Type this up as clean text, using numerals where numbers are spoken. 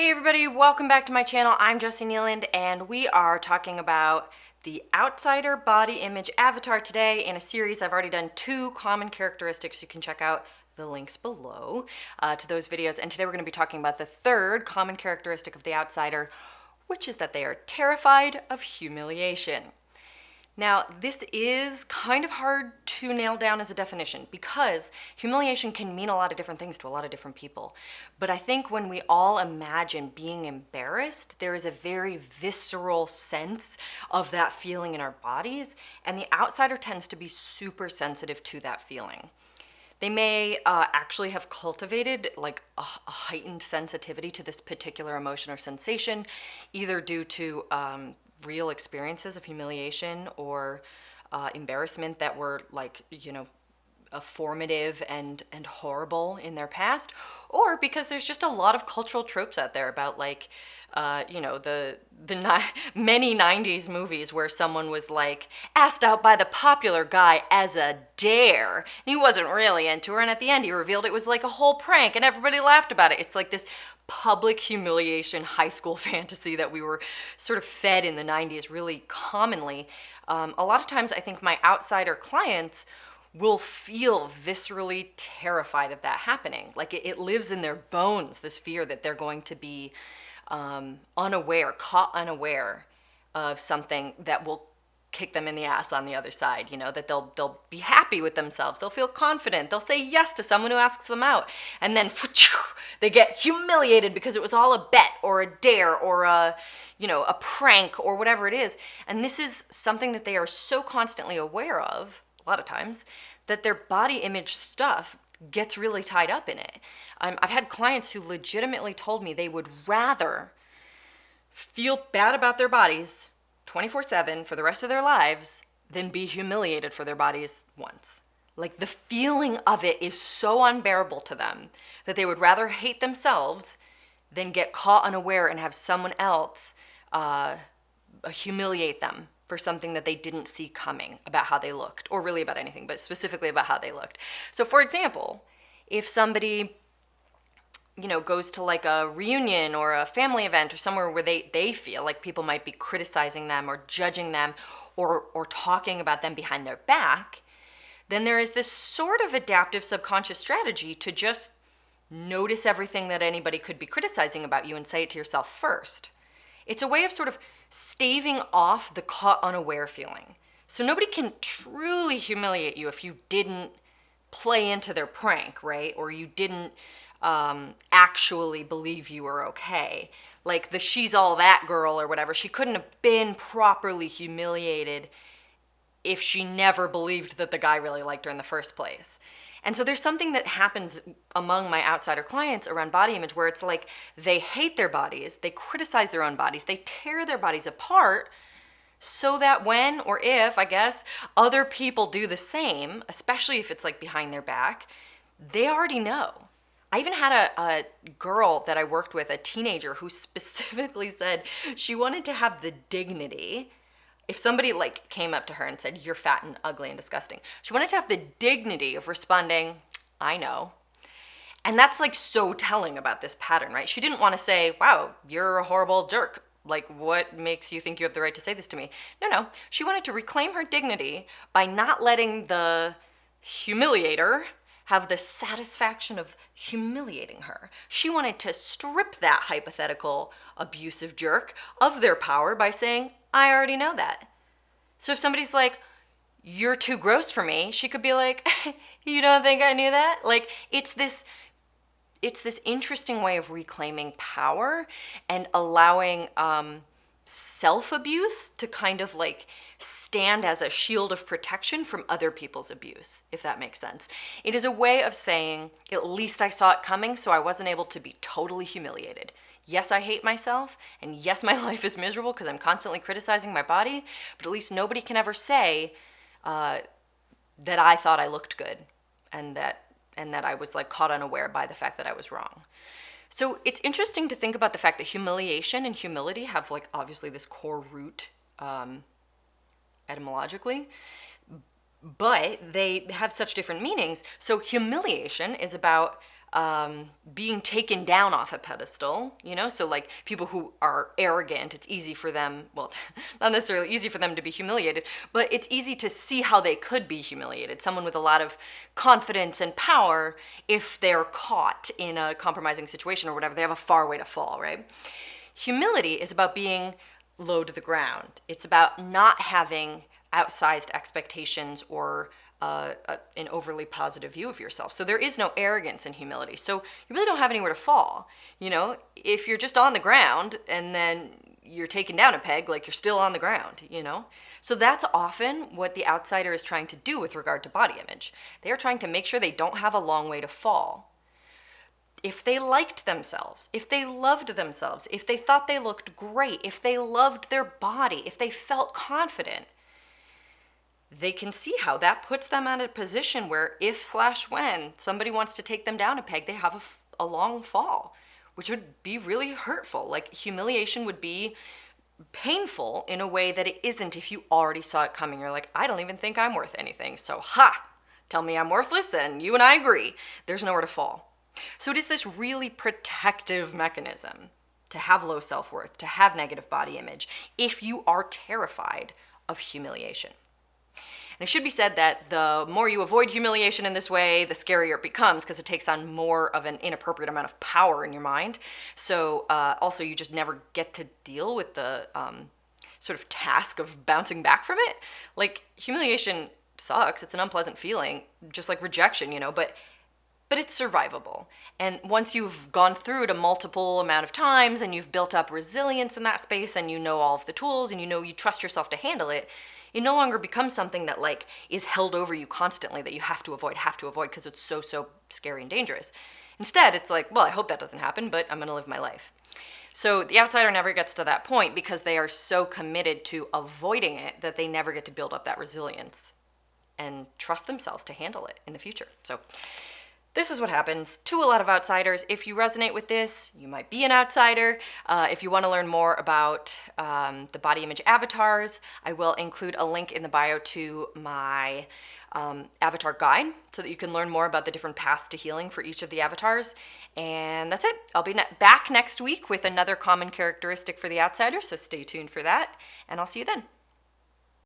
Hey everybody, welcome back to my channel. I'm Jessie Nealand and we are talking about the outsider body image avatar today in a series. I've already done 2 common characteristics. You can check out the links below to those videos. And today we're going to be talking about the 3rd common characteristic of the outsider, which is that they are terrified of humiliation. Now, this is kind of hard to nail down as a definition because humiliation can mean a lot of different things to a lot of different people. But I think when we all imagine being embarrassed, there is a very visceral sense of that feeling in our bodies, and the outsider tends to be super sensitive to that feeling. They may actually have cultivated like a heightened sensitivity to this particular emotion or sensation, either due to real experiences of humiliation or embarrassment that were like, formative and horrible in their past, or because there's just a lot of cultural tropes out there about like, many 90s movies where someone was like asked out by the popular guy as a dare, and he wasn't really into her, and at the end he revealed it was like a whole prank and everybody laughed about it. It's like this public humiliation high school fantasy that we were sort of fed in the 90s really commonly. A lot of times I think my outsider clients will feel viscerally terrified of that happening. Like it lives in their bones, this fear that they're going to be caught unaware of something that will kick them in the ass on the other side, that they'll be happy with themselves, they'll feel confident, they'll say yes to someone who asks them out, and then they get humiliated because it was all a bet or a dare or a prank or whatever it is. And this is something that they are so constantly aware of a lot of times that their body image stuff gets really tied up in it. I've had clients who legitimately told me they would rather feel bad about their bodies 24/7 for the rest of their lives than be humiliated for their bodies once. Like the feeling of it is so unbearable to them that they would rather hate themselves than get caught unaware and have someone else humiliate them for something that they didn't see coming about how they looked, or really about anything, but specifically about how they looked. So for example, if somebody goes to like a reunion or a family event or somewhere where they feel like people might be criticizing them or judging them or talking about them behind their back, then there is this sort of adaptive subconscious strategy to just notice everything that anybody could be criticizing about you and say it to yourself first. It's a way of sort of staving off the caught unaware feeling. So nobody can truly humiliate you if you didn't play into their prank, right? Or you didn't actually believe you were okay. Like the she's all that girl or whatever, she couldn't have been properly humiliated if she never believed that the guy really liked her in the first place. And so there's something that happens among my outsider clients around body image where it's like they hate their bodies, they criticize their own bodies, they tear their bodies apart so that when, or if, I guess, other people do the same, especially if it's like behind their back, they already know. I even had a girl that I worked with, a teenager, who specifically said she wanted to have the dignity. If somebody like came up to her and said, "You're fat and ugly and disgusting," she wanted to have the dignity of responding, "I know." And that's like so telling about this pattern, right? She didn't want to say, "Wow, you're a horrible jerk. Like, what makes you think you have the right to say this to me?" No. She wanted to reclaim her dignity by not letting the humiliator have the satisfaction of humiliating her. She wanted to strip that hypothetical abusive jerk of their power by saying, "I already know that." So if somebody's like, "You're too gross for me," she could be like, "You don't think I knew that?" Like it's this interesting way of reclaiming power and allowing self-abuse to kind of like stand as a shield of protection from other people's abuse, if that makes sense. It is a way of saying, at least I saw it coming, so I wasn't able to be totally humiliated. Yes, I hate myself, and yes, my life is miserable because I'm constantly criticizing my body, but at least nobody can ever say that I thought I looked good and that I was like caught unaware by the fact that I was wrong. So it's interesting to think about the fact that humiliation and humility have like obviously this core root etymologically, but they have such different meanings. So humiliation is about being taken down off a pedestal, so like people who are arrogant, it's easy for them, well, not necessarily easy for them to be humiliated, but it's easy to see how they could be humiliated. Someone with a lot of confidence and power, if they're caught in a compromising situation or whatever, they have a far way to fall, right? Humility is about being low to the ground. It's about not having outsized expectations or an overly positive view of yourself. So there is no arrogance in humility. So you really don't have anywhere to fall. If you're just on the ground and then you're taken down a peg, like you're still on the ground, So that's often what the outsider is trying to do with regard to body image. They are trying to make sure they don't have a long way to fall. If they liked themselves, if they loved themselves, if they thought they looked great, if they loved their body, if they felt confident, they can see how that puts them in a position where if/when somebody wants to take them down a peg, they have a long fall, which would be really hurtful. Like humiliation would be painful in a way that it isn't if you already saw it coming. You're like, I don't even think I'm worth anything. So tell me I'm worthless and you and I agree. There's nowhere to fall. So it is this really protective mechanism to have low self-worth, to have negative body image, if you are terrified of humiliation. And it should be said that the more you avoid humiliation in this way, the scarier it becomes because it takes on more of an inappropriate amount of power in your mind. So also you just never get to deal with the sort of task of bouncing back from it. Like humiliation sucks. It's an unpleasant feeling, just like rejection, but it's survivable. And once you've gone through it a multiple amount of times and you've built up resilience in that space and you know all of the tools and you trust yourself to handle it, it no longer becomes something that like is held over you constantly that you have to avoid because it's so scary and dangerous. Instead, it's like, well, I hope that doesn't happen, but I'm going to live my life. So the outsider never gets to that point because they are so committed to avoiding it that they never get to build up that resilience and trust themselves to handle it in the future. So this is what happens to a lot of outsiders. If you resonate with this, you might be an outsider. If you want to learn more about the body image avatars, I will include a link in the bio to my avatar guide so that you can learn more about the different paths to healing for each of the avatars. And that's it. I'll be back next week with another common characteristic for the outsider, so stay tuned for that, and I'll see you then.